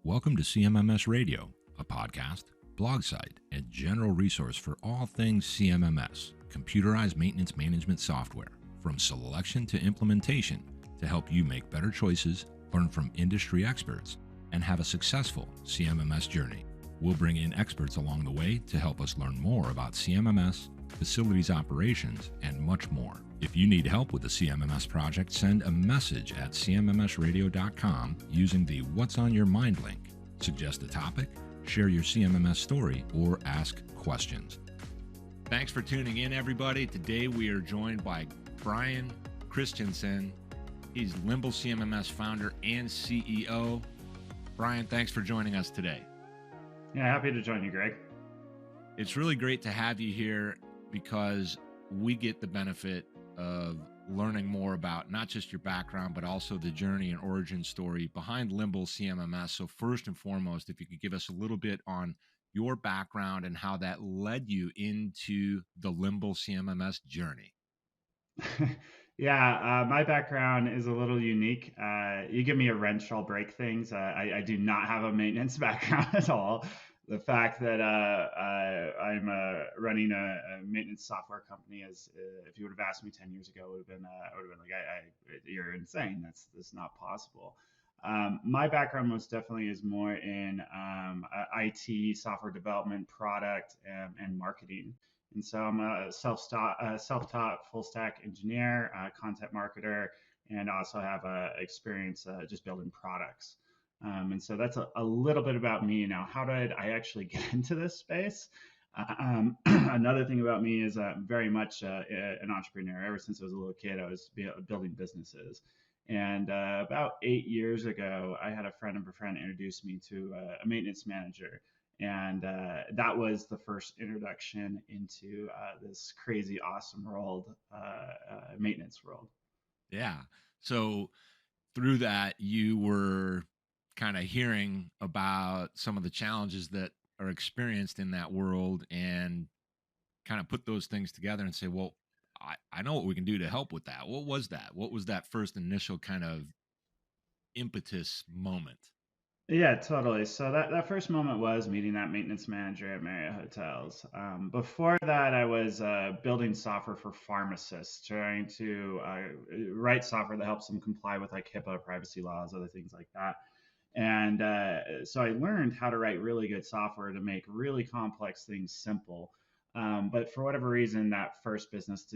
Welcome to CMMS Radio, a podcast, blog site, and general resource for all things CMMS, computerized maintenance management software, from selection to implementation to help you make better choices, learn from industry experts, and have a successful CMMS journey. We'll bring in experts along the way to help us learn more about CMMS, facilities operations, and much more. If you need help with the CMMS project, send a message at CMMSradio.com using the What's on Your Mind link. Suggest a topic, share your CMMS story, or ask questions. Thanks for tuning in, everybody. Today we are joined by Bryan Christiansen. He's LimbleCMMS founder and CEO. Bryan, thanks for joining us today. Yeah, happy to join you, Greg. It's really great to have you here because we get the benefit of learning more about not just your background, but also the journey and origin story behind LimbleCMMS. So first and foremost, if you could give us a little bit on your background and how that led you into the LimbleCMMS journey. Yeah, my background is a little unique. You give me a wrench, I'll break things. I do not have a maintenance background at all. The fact that I'm running a maintenance software company is, if you would have asked me 10 years ago, I would have been like, you're insane. That's not possible. My background most definitely is more in IT, software development, product, and marketing. And so I'm a self-taught full stack engineer, content marketer, and also have experience just building products. And so that's a little bit about me. Now, how did I actually get into this space? Another thing about me is very much an entrepreneur. Ever since I was a little kid, I was building businesses. And about 8 years ago, I had a friend of a friend introduce me to a maintenance manager. And that was the first introduction into this crazy, awesome world, maintenance world. Yeah. So through that, you were kind of hearing about some of the challenges that are experienced in that world and kind of put those things together and say, well, I know what we can do to help with that. What was that? What was that first initial kind of impetus moment? Yeah, totally. So that first moment was meeting that maintenance manager at Marriott Hotels. Before that, I was building software for pharmacists, trying to write software that helps them comply with like HIPAA, privacy laws, other things like that. And so I learned how to write really good software to make really complex things simple. But for whatever reason, that first business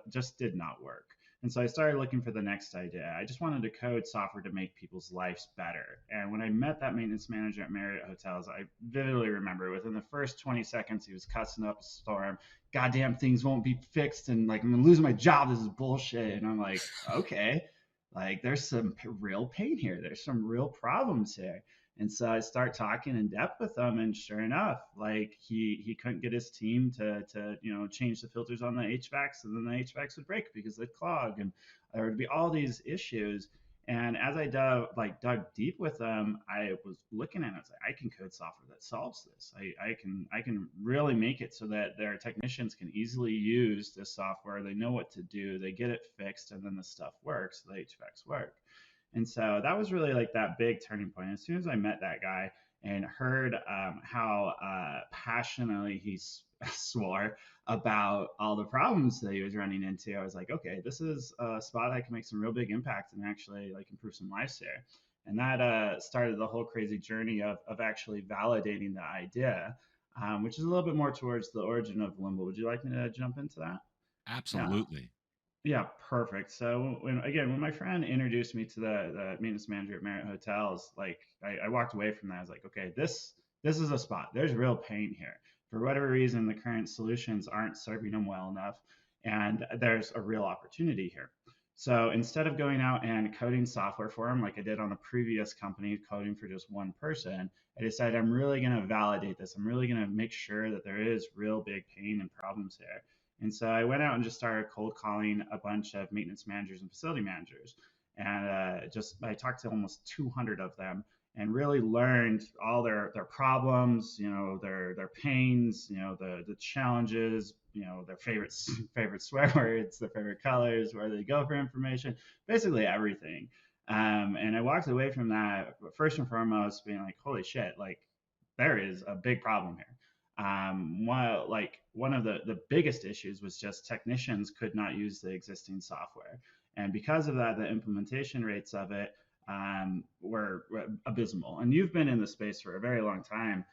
just did not work. And so I started looking for the next idea. I just wanted to code software to make people's lives better. And when I met that maintenance manager at Marriott Hotels, I vividly remember within the first 20 seconds, he was cussing up a storm. Goddamn things won't be fixed. And like, I'm going to lose my job. This is bullshit. And I'm like, okay, like there's some real pain here. There's some real problems here. And so I start talking in depth with him, and sure enough, like he couldn't get his team to change the filters on the HVACs, and then the HVACs would break because they'd clog, and there would be all these issues. And as I dug deep with them, I was looking at it. I was like, I can code software that solves this. I can really make it so that their technicians can easily use this software. They know what to do. They get it fixed, and then the stuff works. The HVACs work. And so that was really like that big turning point. As soon as I met that guy and heard how passionately he swore about all the problems that he was running into, I was like, okay, this is a spot that can make some real big impact and actually like improve some lives here. And that started the whole crazy journey of actually validating the idea, which is a little bit more towards the origin of Limble. Would you like me to jump into that? Absolutely. Yeah, perfect. So when my friend introduced me to the maintenance manager at Marriott Hotels, like I walked away from that. I was like, okay, this is a spot. There's real pain here. For whatever reason, the current solutions aren't serving them well enough, and there's a real opportunity here. So instead of going out and coding software for them like I did on the previous company, coding for just one person, I decided I'm really going to validate this. I'm really going to make sure that there is real big pain and problems here. And so I went out and just started cold calling a bunch of maintenance managers and facility managers. And I talked to almost 200 of them and really learned all their problems, their pains, the challenges, their favorite swear words, their favorite colors, where they go for information, basically everything. And I walked away from that first and foremost being like, holy shit, like there is a big problem here. One of the biggest issues was just technicians could not use the existing software. And because of that, the implementation rates of it were abysmal. And you've been in the space for a very long time.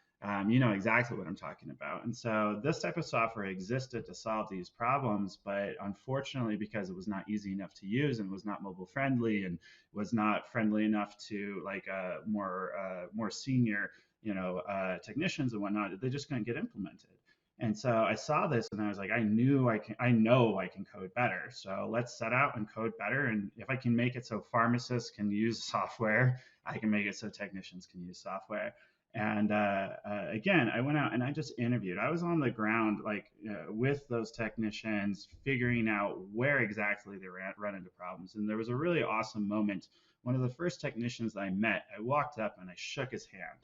You know exactly what I'm talking about. And so this type of software existed to solve these problems, but unfortunately, because it was not easy enough to use and was not mobile friendly and was not friendly enough to like more senior technicians and whatnot, they just couldn't get implemented. And so I saw this and I was like, I know I can code better. So let's set out and code better. And if I can make it so pharmacists can use software, I can make it so technicians can use software. And again, I went out and I just interviewed. I was on the ground, like with those technicians, figuring out where exactly they run into problems. And there was a really awesome moment. One of the first technicians I met, I walked up and I shook his hand.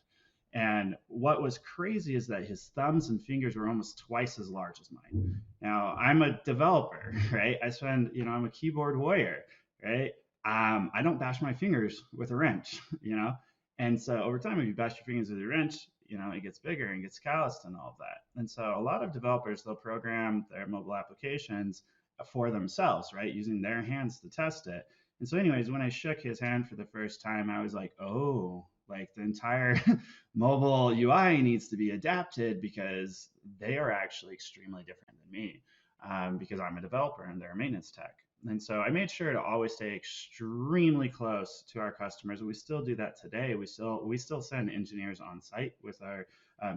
And what was crazy is that his thumbs and fingers were almost twice as large as mine. Now, I'm a developer, right? I'm a keyboard warrior, right? I don't bash my fingers with a wrench, you know? And so over time, if you bash your fingers with a wrench, it gets bigger and gets calloused and all of that. And so a lot of developers, they'll program their mobile applications for themselves, right? Using their hands to test it. And so, anyways, when I shook his hand for the first time, I was like, oh, like the entire mobile UI needs to be adapted because they are actually extremely different than me because I'm a developer and they're a maintenance tech. And so I made sure to always stay extremely close to our customers. We still do that today. We still send engineers on site with our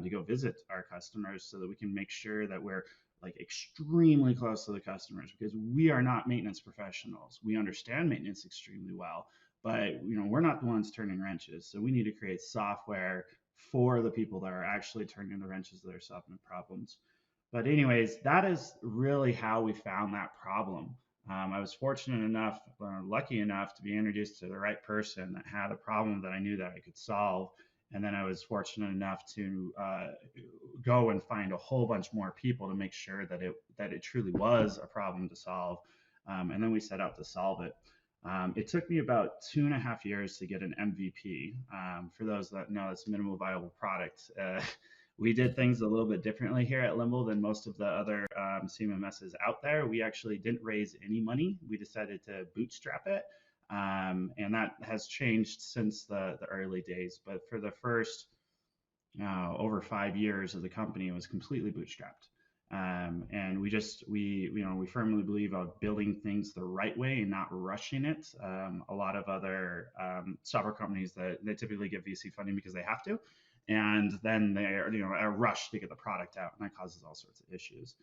to go visit our customers so that we can make sure that we're like extremely close to the customers because we are not maintenance professionals. We understand maintenance extremely well, but we're not the ones turning wrenches. So we need to create software for the people that are actually turning the wrenches that are solving problems. But anyways, that is really how we found that problem. I was fortunate enough, lucky enough to be introduced to the right person that had a problem that I knew that I could solve. And then I was fortunate enough to go and find a whole bunch more people to make sure that it truly was a problem to solve. And then we set out to solve it. It took me about 2.5 years to get an MVP. For those that know, it's minimal viable product. We did things a little bit differently here at Limble than most of the other CMMSs out there. We actually didn't raise any money. We decided to bootstrap it. And that has changed since the early days. But for the first over 5 years of the company, it was completely bootstrapped. And we firmly believe of building things the right way and not rushing it. A lot of other software companies that they typically get VC funding because they have to, and then they're a rush to get the product out, and that causes all sorts of issues.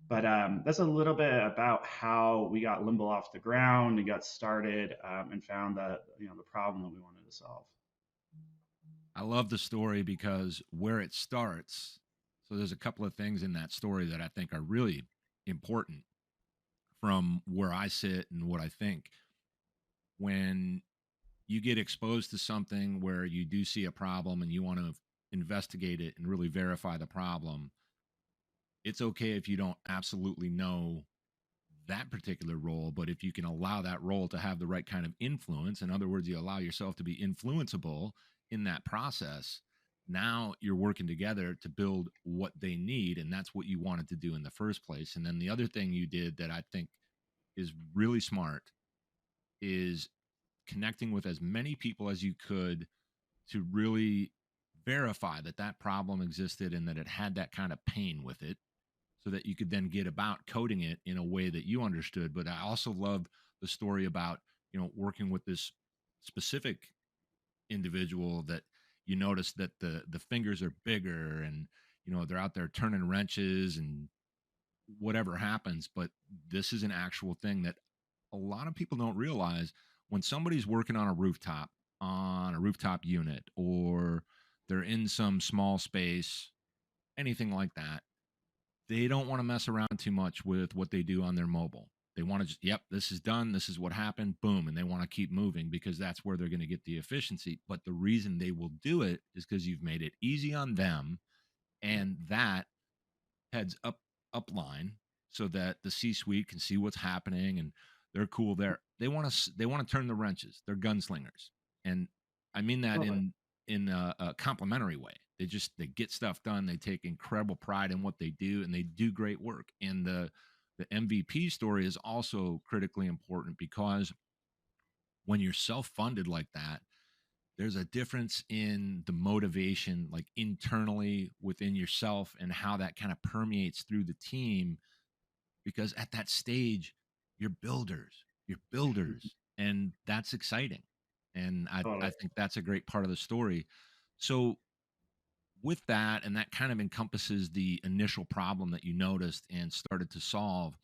But that's a little bit about how we got Limble off the ground and got started and found that the problem that we wanted to solve. I love the story because where it starts, so there's a couple of things in that story that I think are really important from where I sit and what I think. When you get exposed to something where you do see a problem and you want to investigate it and really verify the problem, it's okay if you don't absolutely know that particular role, but if you can allow that role to have the right kind of influence, in other words, you allow yourself to be influenceable in that process, now you're working together to build what they need, and that's what you wanted to do in the first place. And then the other thing you did that I think is really smart is connecting with as many people as you could to really verify that that problem existed and that it had that kind of pain with it, so that you could then get about coding it in a way that you understood. But I also love the story about, working with this specific individual that you notice that the fingers are bigger and, they're out there turning wrenches and whatever happens. But this is an actual thing that a lot of people don't realize. When somebody's working on a rooftop unit, or they're in some small space, anything like that, they don't want to mess around too much with what they do on their mobile. They want to just, yep, this is done. This is what happened. Boom. And they want to keep moving because that's where they're going to get the efficiency. But the reason they will do it is because you've made it easy on them. And that heads upline so that the C-suite can see what's happening. And They're cool there. They want to turn the wrenches. They're gunslingers, and I mean that Totally. in a complimentary way. They get stuff done. They take incredible pride in what they do, and they do great work. And the MVP story is also critically important because when you're self-funded like that, there's a difference in the motivation, like internally within yourself, and how that kind of permeates through the team. Because at that stage, you're builders, and that's exciting. And I Totally. think that's a great part of the story. So with that, and that kind of encompasses the initial problem that you noticed and started to solve.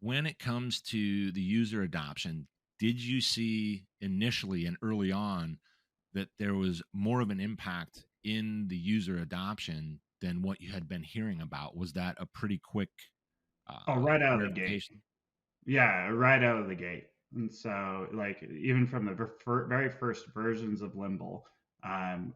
When it comes to the user adoption, did you see initially and early on that there was more of an impact in the user adoption than what you had been hearing about? Was that a pretty quick Oh, right out of the gate. verification? Yeah, right out of the gate. And so, like, even from the very first versions of Limble,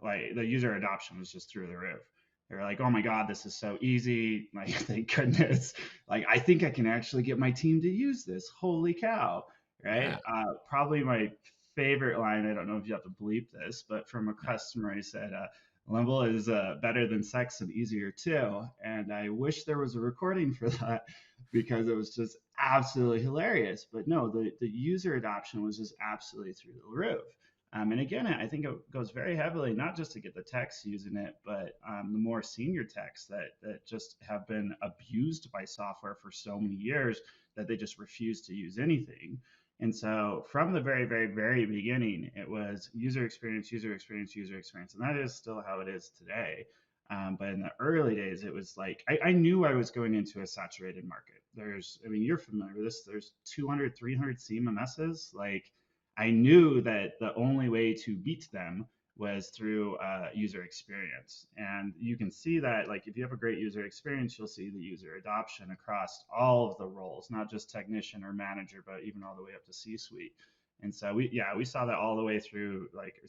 like the user adoption was just through the roof. They're like, "Oh my God, this is so easy! Like, thank goodness! Like, I think I can actually get my team to use this. Holy cow!" Right? Yeah. Probably my favorite line. I don't know if you have to bleep this, but from a No. customer, he said, "Limble is better than sex and easier too." And I wish there was a recording for that because it was just absolutely hilarious. But no, the user adoption was just absolutely through the roof. And again, I think it goes very heavily, not just to get the techs using it, but the more senior techs that just have been abused by software for so many years that they just refuse to use anything. And so from the very, very, very beginning, it was user experience, user experience, user experience. And that is still how it is today. But in the early days, it was like I knew I was going into a saturated market. I mean, you're familiar with this. There's 200, 300 CMMSs. Like, I knew that the only way to beat them was through user experience. And you can see that, like, if you have a great user experience, you'll see the user adoption across all of the roles, not just technician or manager, but even all the way up to C-suite. And so we saw that all the way through, like,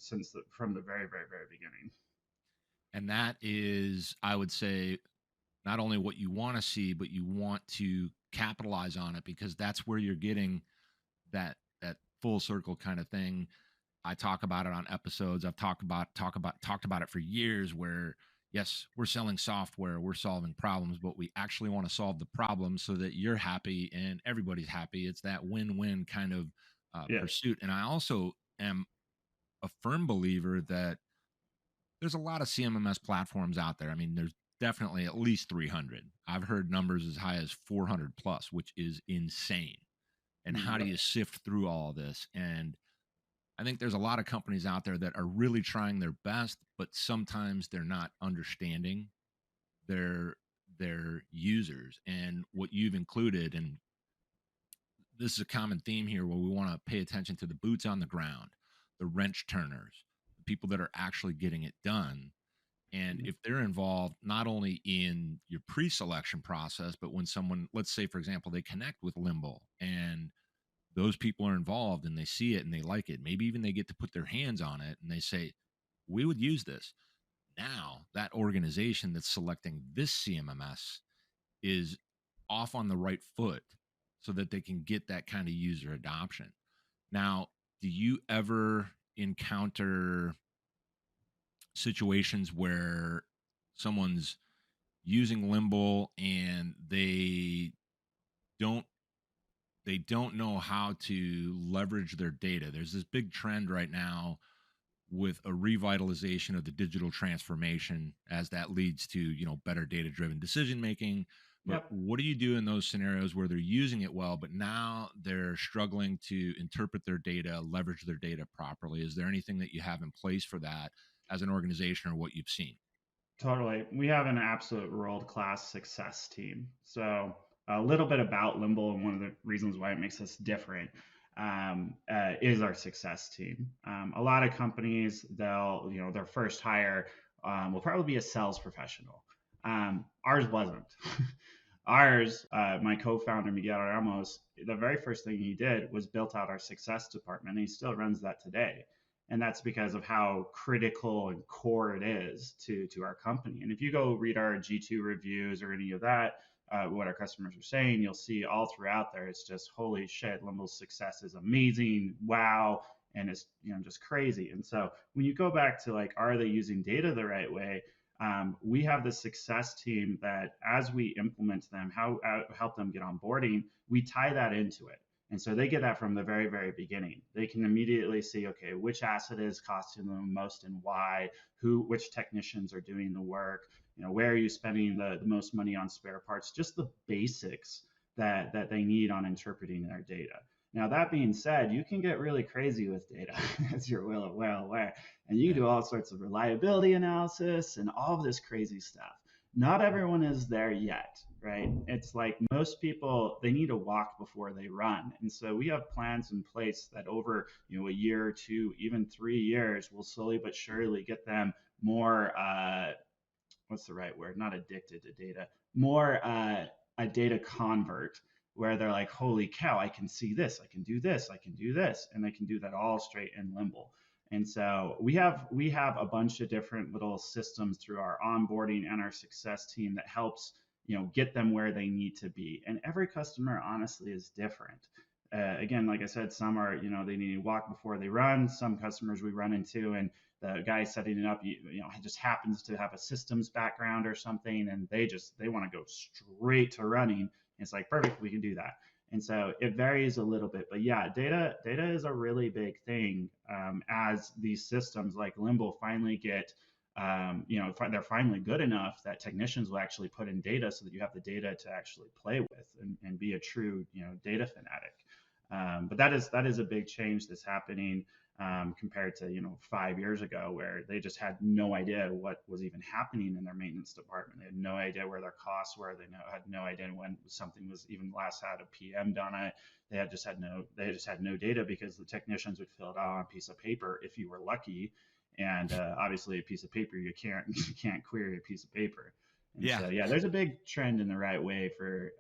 from the very, very, very beginning. And that is, I would say, not only what you want to see, but you want to capitalize on it, because that's where you're getting that full circle kind of thing. I talk about it on episodes. I've talked about it for years, where yes, we're selling software, we're solving problems, but we actually want to solve the problem so that you're happy and everybody's happy. It's that win-win kind of Yeah. pursuit. And I also am a firm believer that there's a lot of CMMS platforms out there. I mean, there's definitely at least 300. I've heard numbers as high as 400 plus, which is insane. And how do Yep. you sift through all of this? And I think there's a lot of companies out there that are really trying their best, but sometimes they're not understanding their their users and what you've included. And this is a common theme here, where we want to pay attention to the boots on the ground, the wrench turners, the people that are actually getting it done. And if they're involved not only in your pre-selection process, but when someone, let's say, for example, they connect with Limble and those people are involved and they see it and they like it, maybe even they get to put their hands on it and they say, we would use this. Now, that organization that's selecting this CMMS is off on the right foot so that they can get that kind of user adoption. Now, do you ever encounter situations where someone's using Limble and don't don't know how to leverage their data? There's this big trend right now with a revitalization of the digital transformation, as that leads to, better data driven decision making. But Yep. what do you do in those scenarios where they're using it well, but now they're struggling to interpret their data, leverage their data properly? Is there anything that you have in place for that as an organization, or what you've seen? Totally. We have an absolute world-class success team. So a little bit about Limble, and one of the reasons why it makes us different is our success team. A lot of companies, their first hire will probably be a sales professional. Ours wasn't. Ours, my co-founder Miguel Ramos, the very first thing he did was built out our success department. And he still runs that today, and that's because of how critical and core it is to our company. And if you go read our G2 reviews or any of that, what our customers are saying. You'll see all throughout there, it's just holy shit, Limble's success is amazing, wow, and it's just crazy. And so when you go back to like, are they using data the right way? We have the success team that as we implement them, how help them get onboarding, we tie that into it. And so they get that from the very, very beginning. They can immediately see, okay, which asset is costing them most and why, which technicians are doing the work, where are you spending the most money on spare parts, just the basics that they need on interpreting their data. Now, that being said, you can get really crazy with data, as you're well aware, and you can do all sorts of reliability analysis and all of this crazy stuff. Not everyone is there yet, right? It's like most people, they need to walk before they run. And so we have plans in place that over a year or two, even 3 years, will slowly but surely get them more, what's the right word? Not addicted to data, more a data convert, where they're like, holy cow, I can see this, I can do this, I can do this, and they can do that all straight in Limble. And so we have a bunch of different little systems through our onboarding and our success team that helps get them where they need to be. And every customer honestly is different. Again, like I said, some are they need to walk before they run. Some customers we run into, and the guy setting it up, just happens to have a systems background or something, and they want to go straight to running. It's like, perfect, we can do that. And so it varies a little bit, but yeah, data is a really big thing. As these systems like Limble finally get, they're finally good enough that technicians will actually put in data, so that you have the data to actually play with and be a true, data fanatic. But that is a big change that's happening. Compared to 5 years ago, where they just had no idea what was even happening in their maintenance department. They had no idea where their costs were. They had no idea when something was even last had a PM done it. They just had no data, because the technicians would fill it out on a piece of paper if you were lucky, and obviously a piece of paper you can't query a piece of paper. And so there's a big trend in the right way for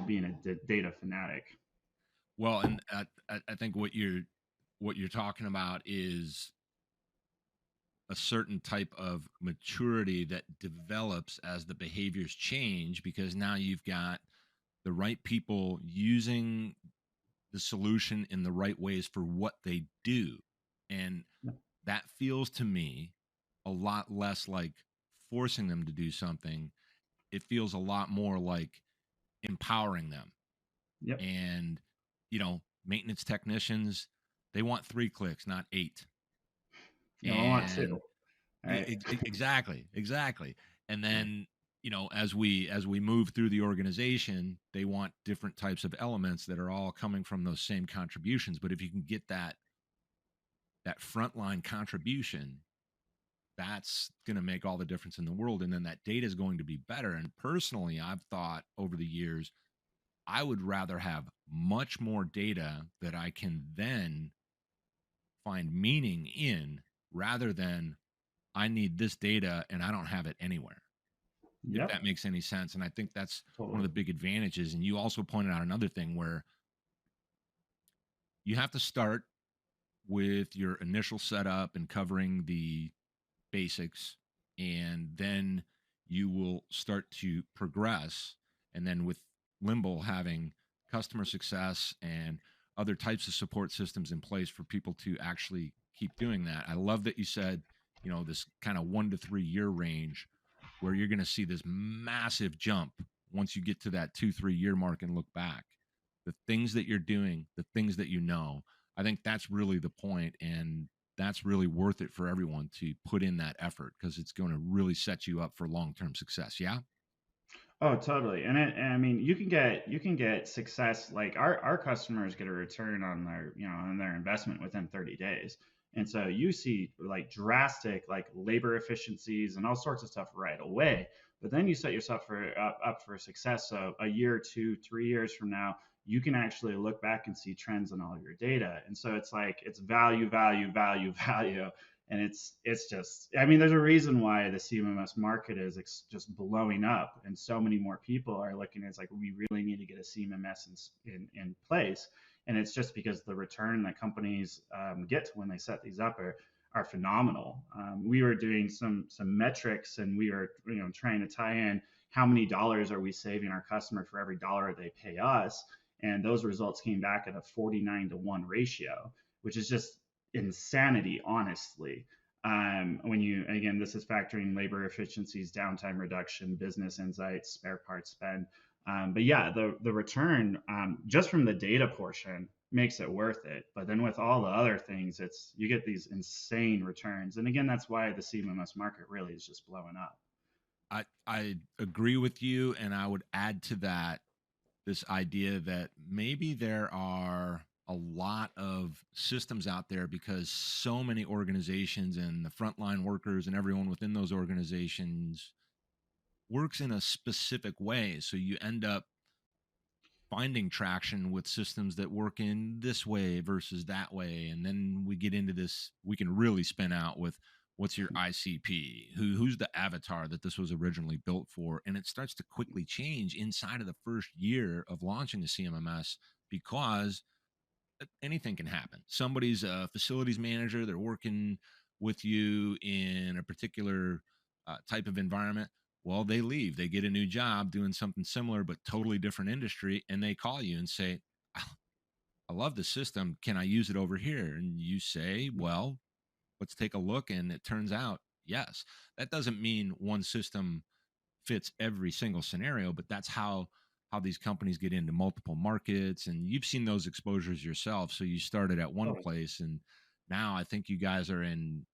being a data fanatic. Well, and I think what you're talking about is a certain type of maturity that develops as the behaviors change, because now you've got the right people using the solution in the right ways for what they do. And that feels to me a lot less like forcing them to do something. It feels a lot more like empowering them. Yep. And, maintenance technicians, they want 3 clicks, not 8. I want 2. Right? Exactly. And then, as we move through the organization, they want different types of elements that are all coming from those same contributions. But if you can get that frontline contribution, that's going to make all the difference in the world. And then that data is going to be better. And personally, I've thought over the years, I would rather have much more data that I can then find meaning in, rather than I need this data and I don't have it anywhere. If that makes any sense. And I think that's one of the big advantages. And you also pointed out another thing, where you have to start with your initial setup and covering the basics, and then you will start to progress. And then with Limble having customer success and other types of support systems in place for people to actually keep doing that. I love that you said, this kind of 1 to 3 year range, where you're going to see this massive jump once you get to that 2-3 year mark and look back. The things that you're doing, the things that I think that's really the point, and that's really worth it for everyone to put in that effort, because it's going to really set you up for long-term success. Yeah. Oh, totally. And I mean, you can get success. Like our customers get a return on their investment within 30 days. And so you see like drastic like labor efficiencies and all sorts of stuff right away. But then you set yourself up for success. So a year, 2, 3 years from now, you can actually look back and see trends in all your data. And so it's like it's value. And it's just, I mean, there's a reason why the CMMS market is just blowing up, and so many more people are looking at it. It's like, we really need to get a CMMS in place. And it's just because the return that companies get when they set these up are phenomenal. We were doing some metrics, and we were trying to tie in how many dollars are we saving our customer for every dollar they pay us? And those results came back at a 49-to-1 ratio, which is just insanity, honestly. When you, again, this is factoring labor efficiencies, downtime reduction, business insights, spare parts spend. But yeah, the return just from the data portion makes it worth it. But then with all the other things, it's you get these insane returns. And again, that's why the CMMS market really is just blowing up. I agree with you, and I would add to that this idea that maybe there are a lot of systems out there because so many organizations and the frontline workers and everyone within those organizations works in a specific way. So you end up finding traction with systems that work in this way versus that way. And then we get into this, we can really spin out with what's your ICP, who's the avatar that this was originally built for. And it starts to quickly change inside of the first year of launching a CMMS because anything can happen. Somebody's a facilities manager, they're working with you in a particular type of environment. Well, they leave, they get a new job doing something similar, but totally different industry. And they call you and say, I love the system. Can I use it over here? And you say, well, let's take a look. And it turns out, yes. That doesn't mean one system fits every single scenario, but that's how these companies get into multiple markets. And you've seen those exposures yourself. So you started at one place, and now I think you guys are in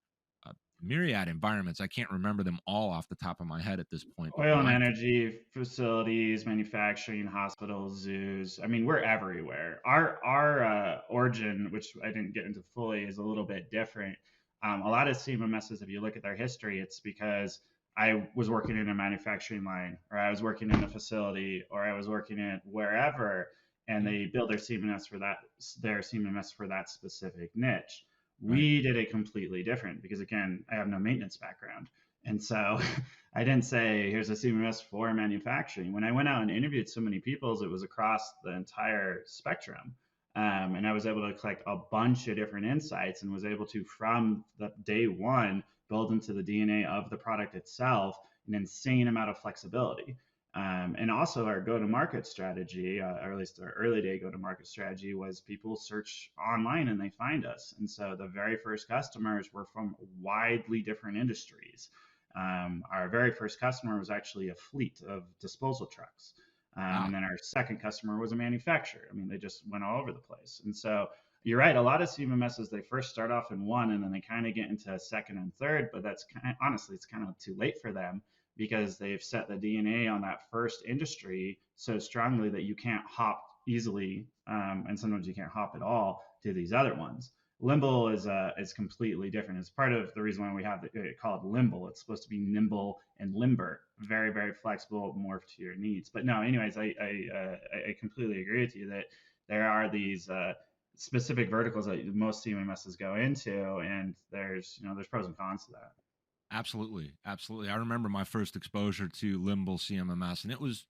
myriad environments. I can't remember them all off the top of my head at this point, but Oil and energy facilities, manufacturing, hospitals, zoos. I mean, we're everywhere. Our origin, which I didn't get into fully, is a little bit different. A lot of CMMSs, if you look at their history, it's because I was working in a manufacturing line, or I was working in a facility, or I was working in wherever, and they build their CMMS for that specific niche. right. We did it completely different because, again, I have no maintenance background. And so I didn't say, here's a CMMS for manufacturing. When I went out and interviewed so many people, it was across the entire spectrum. And I was able to collect a bunch of different insights and was able to, from the day one, build into the DNA of the product itself an insane amount of flexibility. And also our go-to-market strategy, or at least our early day go-to-market strategy, was people search online and they find us. And so the very first customers were from widely different industries. Our very first customer was actually a fleet of disposal trucks. Wow. And then our second customer was a manufacturer. I mean, they just went all over the place. And so you're right. A lot of CMMSs, they first start off in one and then they kind of get into a second and third, but that's honestly, it's kind of too late for them because they've set the DNA on that first industry so strongly that you can't hop easily. And sometimes you can't hop at all to these other ones. Limble is completely different. It's part of the reason why we have it called Limble. It's supposed to be nimble and limber, very very flexible, morph to your needs. But no, anyways, I completely agree with you that there are these specific verticals that most CMMSs go into, and there's pros and cons to that. Absolutely. Absolutely. I remember my first exposure to LimbleCMMS, and it was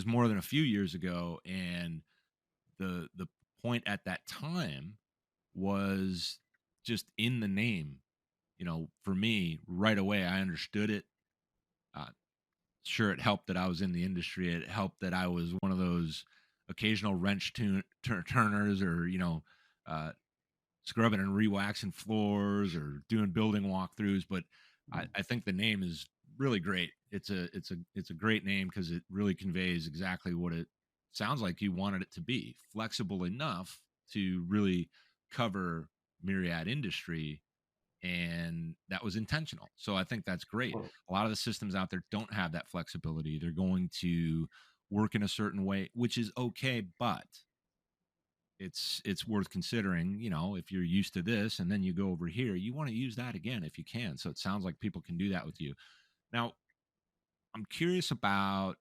more than a few years ago. And the point at that time was just in the name. For me, right away, I understood it. Uh, sure, it helped that I was in the industry. It helped that I was one of those occasional wrench turners, or uh, scrubbing and re-waxing floors or doing building walkthroughs. But I think the name is really great. It's a great name because it really conveys exactly what it sounds like you wanted it to be, flexible enough to really cover myriad industry, and that was intentional. So I think that's great. A lot of the systems out there don't have that flexibility. They're going to work in a certain way, which is okay, but it's worth considering. If you're used to this and then you go over here, you want to use that again if you can. So it sounds like people can do that with you. Now, I'm curious about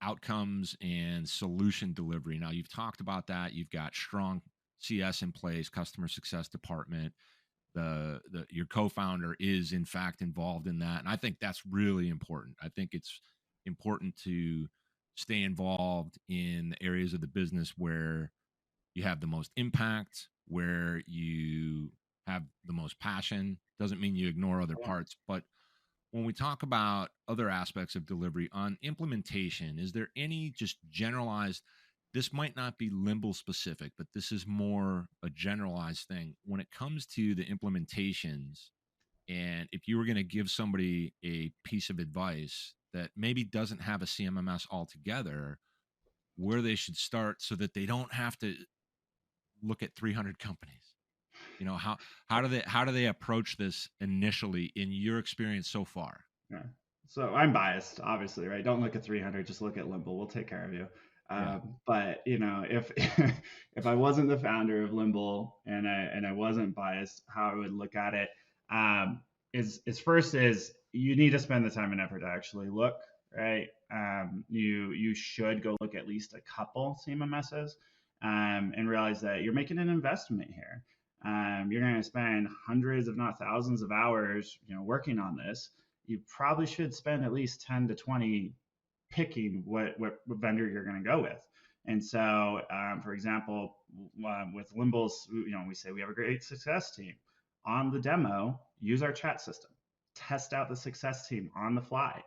outcomes and solution delivery. Now, you've talked about that. You've got strong CS in place, customer success department. Your co-founder is in fact involved in that, and I think that's really important. I think it's important to stay involved in the areas of the business where you have the most impact, where you have the most passion. Doesn't mean you ignore other parts, but when we talk about other aspects of delivery on implementation, is there any just generalized, this might not be Limble specific, but this is more a generalized thing when it comes to the implementations? And if you were going to give somebody a piece of advice that maybe doesn't have a CMMS altogether, where they should start so that they don't have to look at 300 companies, how do they approach this initially in your experience so far? Yeah. So I'm biased, obviously, right? Don't look at 300, just look at Limble. We'll take care of you. Yeah. But if if I wasn't the founder of Limble and I wasn't biased, how I would look at it um, is first is you need to spend the time and effort to actually look, right? You should go look at least a couple CMMSs and realize that you're making an investment here. You're going to spend hundreds, if not thousands, of hours, working on this. You probably should spend at least 10 to 20 picking what vendor you're going to go with. And so, for example, with Limble's, we say we have a great success team. On the demo, use our chat system. Test out the success team on the fly.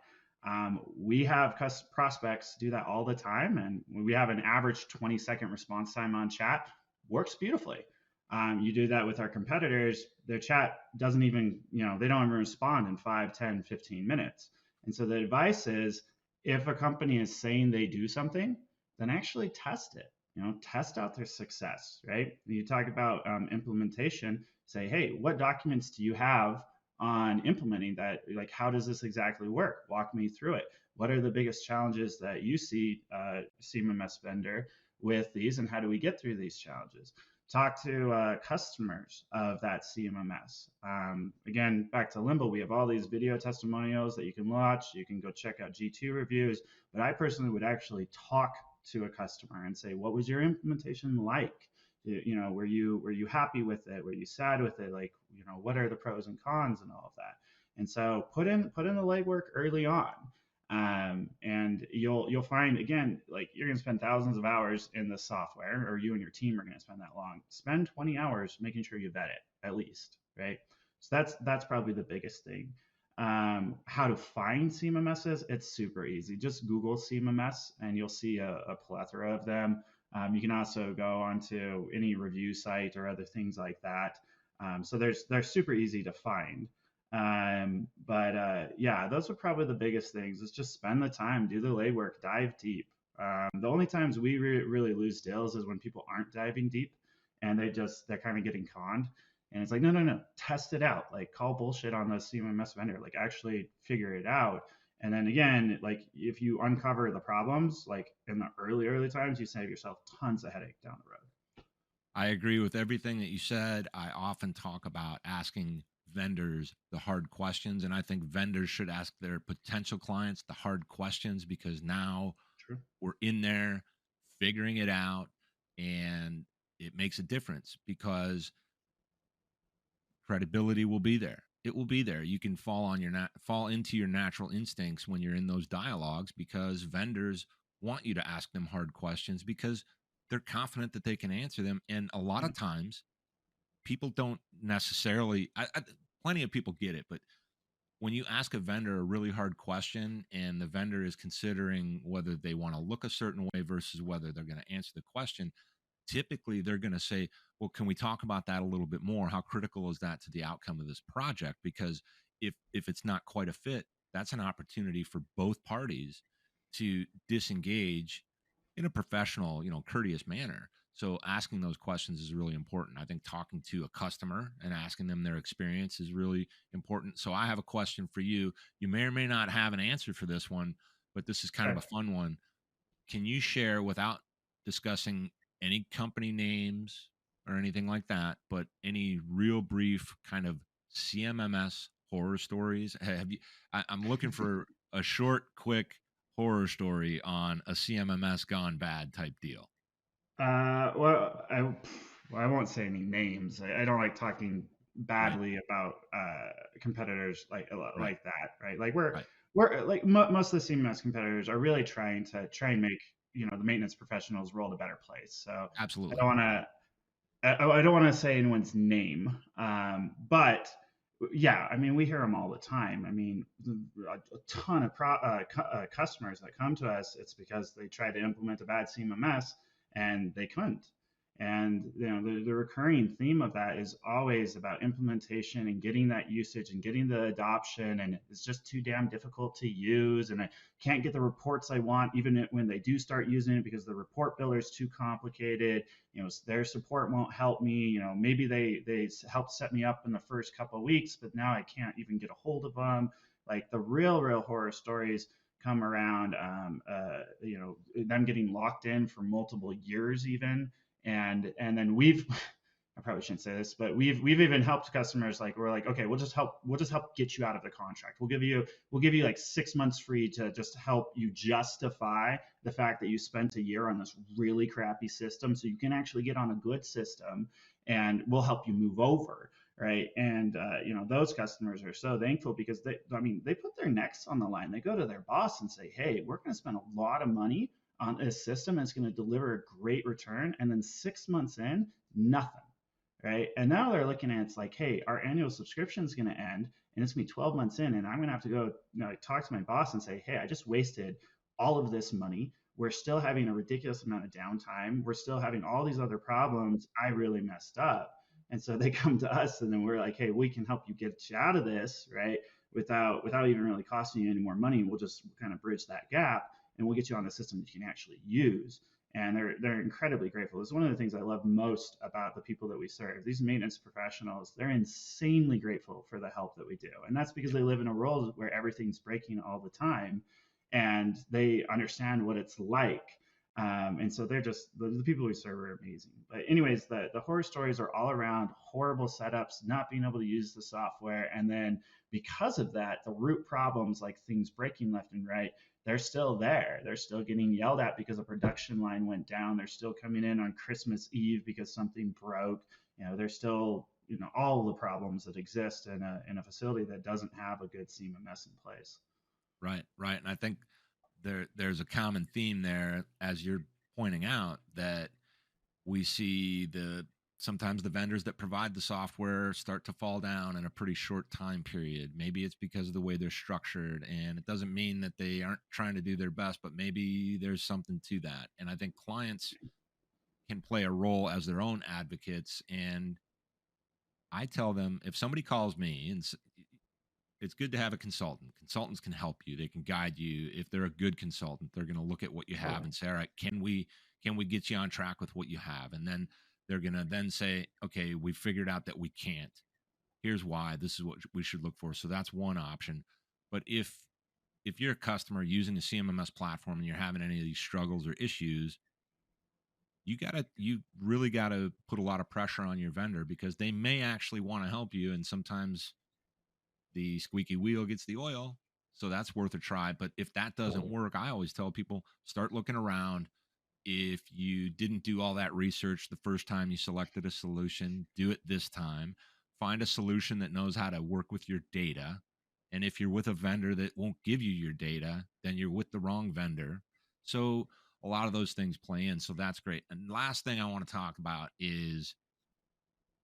We have prospects do that all the time, and we have an average 20-second response time on chat. Works beautifully. You do that with our competitors, their chat doesn't even, they don't even respond in 5, 10, 15 minutes. And so the advice is if a company is saying they do something, then actually test it, test out their success, right? You talk about implementation, say, hey, what documents do you have on implementing that? Like, how does this exactly work? Walk me through it. What are the biggest challenges that you see, CMMS vendor, with these, and how do we get through these challenges? Talk to customers of that CMMS. Again, back to Limble, we have all these video testimonials that you can watch. You can go check out G2 reviews, but I personally would actually talk to a customer and say, what was your implementation like? Were you happy with it? Were you sad with it? Like, what are the pros and cons and all of that? And so put in the legwork early on. And you'll find, again, like, you're going to spend thousands of hours in the software, or you and your team are going to spend that long. Spend 20 hours making sure you vet it at least, right? So that's probably the biggest thing. How to find CMMSs? It's super easy. Just Google CMMS and you'll see a plethora of them. You can also go onto any review site or other things like that. So they're super easy to find. But yeah, those are probably the biggest things. Is just spend the time, do the legwork, dive deep. The only times we really lose deals is when people aren't diving deep and they're kind of getting conned. And it's like, no, test it out. Like, call bullshit on the CMMS vendor. Like, actually figure it out. And then again, like, if you uncover the problems, like in the early times, you save yourself tons of headache down the road. I agree with everything that you said. I often talk about asking vendors the hard questions, and I think vendors should ask their potential clients the hard questions, because now True. we're in there figuring it out, and it makes a difference because credibility will be there. It will be there. You can fall into your natural instincts when you're in those dialogues, because vendors want you to ask them hard questions because they're confident that they can answer them. And a lot of times people don't necessarily, plenty of people get it, but when you ask a vendor a really hard question and the vendor is considering whether they want to look a certain way versus whether they're going to answer the question, typically they're going to say, well, can we talk about that a little bit more? How critical is that to the outcome of this project? Because if it's not quite a fit, that's an opportunity for both parties to disengage in a professional, courteous manner. So asking those questions is really important. I think talking to a customer and asking them their experience is really important. So I have a question for you. You may or may not have an answer for this one, but this is kind of a fun one. Can you share, without discussing any company names or anything like that, but any real brief kind of CMMS horror stories? Have you? I'm looking for a short, quick horror story on a CMMS gone bad type deal. Well, I won't say any names. I don't like talking Right. badly about competitors like Right. that, right? Like, we're Right. we're like most of the CMS competitors are really trying to make the maintenance professionals' world a better place. So I Absolutely. don't want to I don't want to say anyone's name, but Yeah, I mean, we hear them all the time. I mean, a ton of customers that come to us, it's because they tried to implement a bad CMMS and they couldn't. And the recurring theme of that is always about implementation and getting that usage and getting the adoption, and it's just too damn difficult to use, and I can't get the reports I want even when they do start using it because the report builder is too complicated. Their support won't help me. Maybe they helped set me up in the first couple of weeks, but now I can't even get a hold of them. Like the real horror stories come around, them getting locked in for multiple years even. And then I probably shouldn't say this, but we've even helped customers, like we're like, okay, we'll just help get you out of the contract. We'll give you like 6 months free to just help you justify the fact that you spent a year on this really crappy system, so you can actually get on a good system, and we'll help you move over. Right. And those customers are so thankful because they put their necks on the line. They go to their boss and say, hey, we're going to spend a lot of money on a system that's going to deliver a great return. And then 6 months in, nothing. Right. And now they're looking at, it's like, hey, our annual subscription is going to end and it's going to be 12 months in. And I'm going to have to go talk to my boss and say, hey, I just wasted all of this money. We're still having a ridiculous amount of downtime. We're still having all these other problems. I really messed up. And so they come to us and then we're like, hey, we can help you get you out of this, right? Without even really costing you any more money. We'll just kind of bridge that gap and we'll get you on a system that you can actually use. And they're incredibly grateful. It's one of the things I love most about the people that we serve. These maintenance professionals, they're insanely grateful for the help that we do. And that's because they live in a world where everything's breaking all the time and they understand what it's like. And so they're just the people we serve are amazing. But anyways, the horror stories are all around horrible setups, not being able to use the software, and then because of that, the root problems like things breaking left and right, they're still there. They're still getting yelled at because a production line went down. They're still coming in on Christmas Eve because something broke. There's still all the problems that exist in a facility that doesn't have a good CMMS in place. Right, right. And I think there's a common theme there, as you're pointing out, that we see sometimes the vendors that provide the software start to fall down in a pretty short time period. Maybe it's because of the way they're structured, and it doesn't mean that they aren't trying to do their best, but maybe there's something to that. And I think clients can play a role as their own advocates. And I tell them, if somebody calls me, and it's good to have a consultant. Consultants can help you. They can guide you. If they're a good consultant, they're going to look at what you have and say, all right, can we get you on track with what you have? And then they're going to then say, okay, we figured out that we can't. Here's why. This is what we should look for. So that's one option. But if you're a customer using the CMMS platform and you're having any of these struggles or issues, you really gotta put a lot of pressure on your vendor, because they may actually want to help you, and sometimes the squeaky wheel gets the oil. So that's worth a try. But if that doesn't work, I always tell people, start looking around. If you didn't do all that research the first time you selected a solution, do it this time. Find a solution that knows how to work with your data. And if you're with a vendor that won't give you your data, then you're with the wrong vendor. So a lot of those things play in. So that's great. And last thing I want to talk about is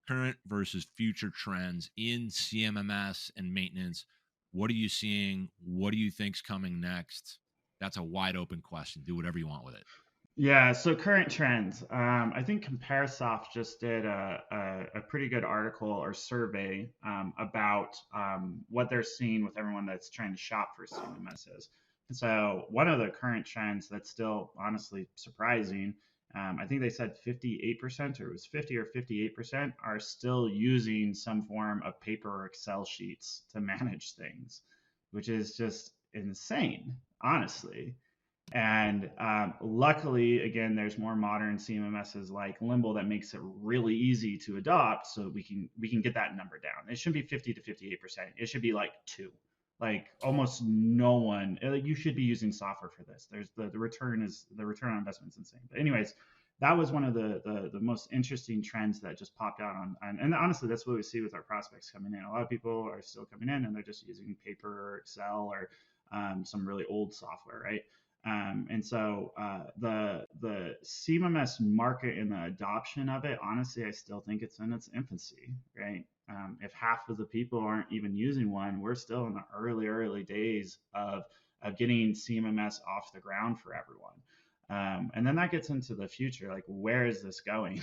current versus future trends in CMMS and maintenance. What are you seeing? What do you think's coming next? That's a wide open question. Do whatever you want with it. Yeah, so current trends. I think CompareSoft just did a pretty good article or survey about what they're seeing with everyone that's trying to shop for CMMSs. And so one of the current trends that's still honestly surprising, I think they said 58%, or it was 50 or 58%, are still using some form of paper or Excel sheets to manage things, which is just insane, honestly. And luckily, again, there's more modern CMMSs like Limble that makes it really easy to adopt, so we can get that number down. It shouldn't be 50 to 58%. It should be like 2. Like almost no one. You should be using software for this. There's the return on investment is insane. But anyways, that was one of the most interesting trends that just popped out and honestly, that's what we see with our prospects coming in. A lot of people are still coming in and they're just using paper or Excel or some really old software, right? And so the CMMS market and the adoption of it, honestly, I still think it's in its infancy, right? If half of the people aren't even using one, we're still in the early days of getting CMMS off the ground for everyone. And then that gets into the future, like where is this going?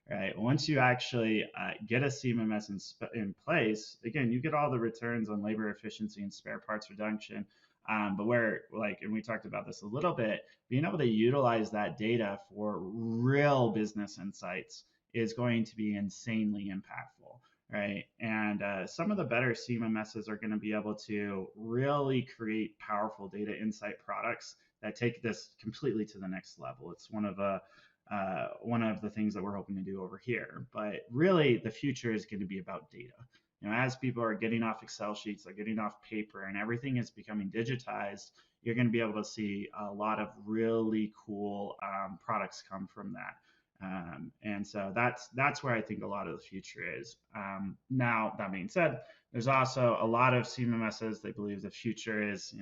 Right? Once you actually get a CMMS in place, again, you get all the returns on labor efficiency and spare parts reduction. But where, like, and we talked about this a little bit, being able to utilize that data for real business insights is going to be insanely impactful, right? And some of the better CMMSs are going to be able to really create powerful data insight products that take this completely to the next level. It's one of the things that we're hoping to do over here. But really, the future is going to be about data. As people are getting off Excel sheets, they're getting off paper, and everything is becoming digitized, you're going to be able to see a lot of really cool products come from that. And so that's where I think a lot of the future is. Now, that being said, there's also a lot of CMMSs. They believe the future is,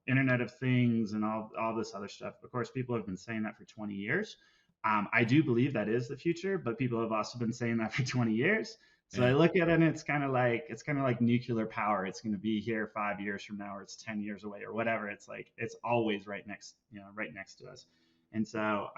Internet of Things and all this other stuff. Of course, people have been saying that for 20 years. I do believe that is the future, but people have also been saying that for 20 years. So I look at it and it's kind of like nuclear power. It's going to be here 5 years from now, or it's 10 years away, or whatever. It's like it's always right next to us. And so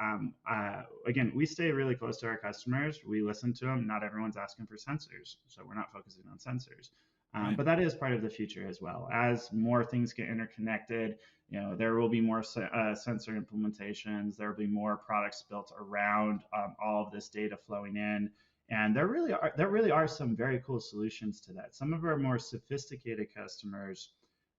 again, we stay really close to our customers. We listen to them. Not everyone's asking for sensors, so we're not focusing on sensors. Right. But that is part of the future as well. As more things get interconnected, there will be more sensor implementations. There will be more products built around all of this data flowing in. And there really are some very cool solutions to that. Some of our more sophisticated customers,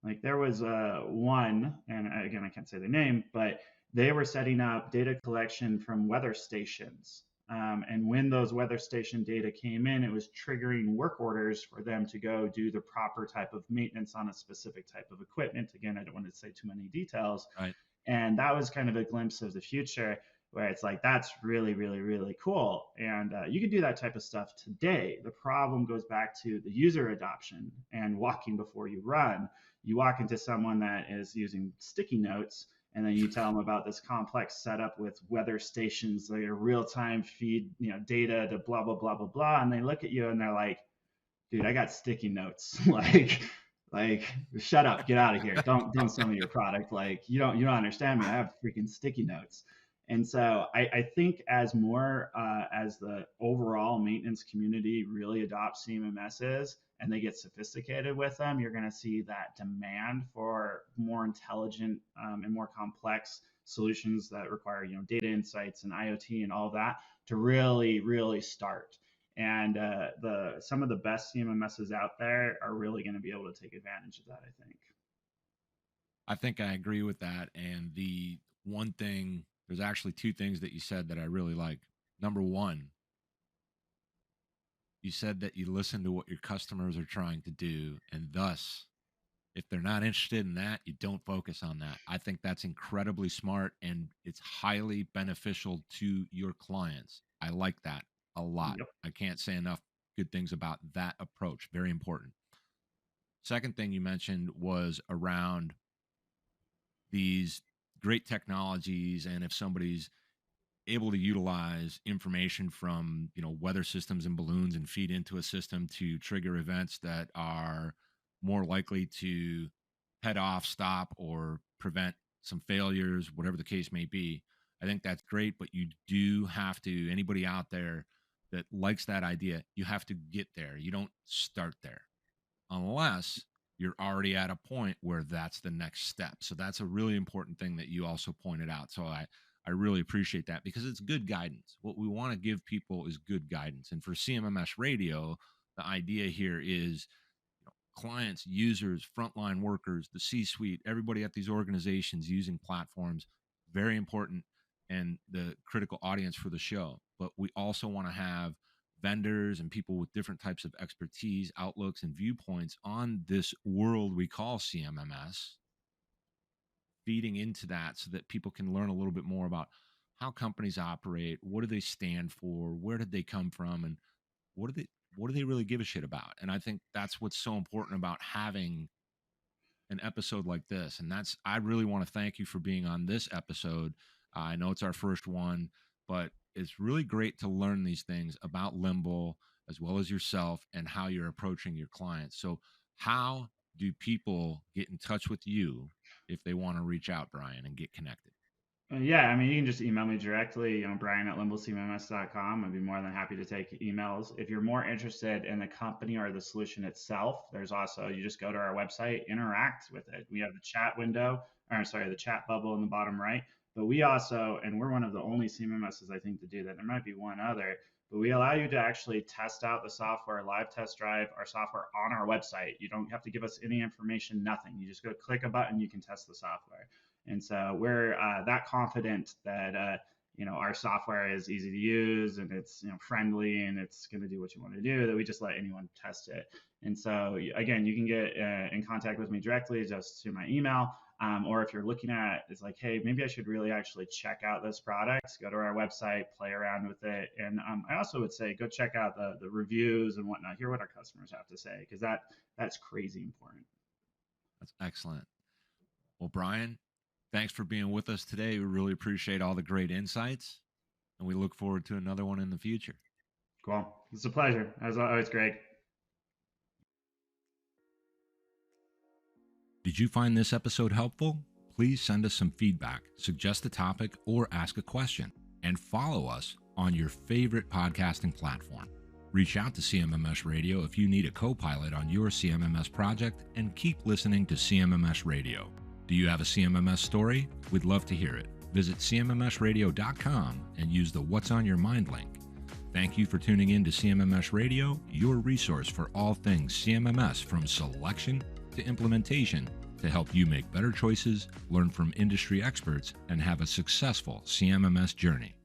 like there was one, and again, I can't say the name, but they were setting up data collection from weather stations. And when those weather station data came in, it was triggering work orders for them to go do the proper type of maintenance on a specific type of equipment. Again, I don't want to say too many details. Right. And that was kind of a glimpse of the future where it's like, that's really, really, really cool. And you can do that type of stuff today. The problem goes back to the user adoption and walking before you run. You walk into someone that is using sticky notes, and then you tell them about this complex setup with weather stations, like a real-time feed, data to blah, blah, blah, blah, blah. And they look at you and they're like, dude, I got sticky notes. like, shut up, get out of here. Don't sell me your product. Like, you don't understand me. I have freaking sticky notes. And so I think as the overall maintenance community really adopts CMMSs and they get sophisticated with them, you're going to see that demand for more intelligent and more complex solutions that require data insights and IoT and all that to really, really start. And some of the best CMMSs out there are really going to be able to take advantage of that, I think. I think I agree with that. And the one thing, there's actually two things that you said that I really like. Number one, you said that you listen to what your customers are trying to do, and thus, if they're not interested in that, you don't focus on that. I think that's incredibly smart, and it's highly beneficial to your clients. I like that a lot. Yep. I can't say enough good things about that approach. Very important. Second thing you mentioned was around these great technologies, and if somebody's able to utilize information from weather systems and balloons and feed into a system to trigger events that are more likely to head off, stop, or prevent some failures, whatever the case may be, I think that's great. But you do have to, anybody out there that likes that idea, you have to get there. You don't start there unless you're already at a point where that's the next step. So that's a really important thing that you also pointed out. So I really appreciate that, because it's good guidance. What we want to give people is good guidance. And for CMMS Radio, the idea here is clients, users, frontline workers, the C-suite, everybody at these organizations using platforms, very important, and the critical audience for the show. But we also want to have vendors and people with different types of expertise, outlooks, and viewpoints on this world we call CMMS, feeding into that so that people can learn a little bit more about how companies operate, what do they stand for, where did they come from, and what do they really give a shit about. And I think that's what's so important about having an episode like this. And I really want to thank you for being on this episode. I know it's our first one, but it's really great to learn these things about Limble, as well as yourself and how you're approaching your clients. So how do people get in touch with you if they want to reach out, Bryan, and get connected? Yeah, I mean, you can just email me directly, Bryan at LimbleCMMS.com. I'd be more than happy to take emails. If you're more interested in the company or the solution itself, there's also, you just go to our website, interact with it. We have the chat window, or sorry, the chat bubble in the bottom right. But we also, and we're one of the only CMMSs, I think, to do that. There might be one other, but we allow you to actually test out the software, live test drive our software on our website. You don't have to give us any information, nothing. You just go click a button, you can test the software. And so we're that confident that our software is easy to use and it's friendly and it's going to do what you want to do, that we just let anyone test it. And so again, you can get in contact with me directly just through my email. Or if you're looking at, it's like, hey, maybe I should really actually check out this product, go to our website, play around with it. And I also would say go check out the reviews and whatnot, hear what our customers have to say, because that's crazy important. That's excellent. Well, Bryan, thanks for being with us today. We really appreciate all the great insights, and we look forward to another one in the future. Cool. It's a pleasure. As always, Greg. Did you find this episode helpful? Please send us some feedback, suggest a topic, or ask a question, and follow us on your favorite podcasting platform. Reach out to CMMS Radio if you need a co-pilot on your CMMS project, and keep listening to CMMS Radio. Do you have a CMMS story? We'd love to hear it. Visit CMMSradio.com and use the What's on Your Mind link. Thank you for tuning in to CMMS Radio, your resource for all things CMMS, from selection to implementation, to help you make better choices, learn from industry experts, and have a successful CMMS journey.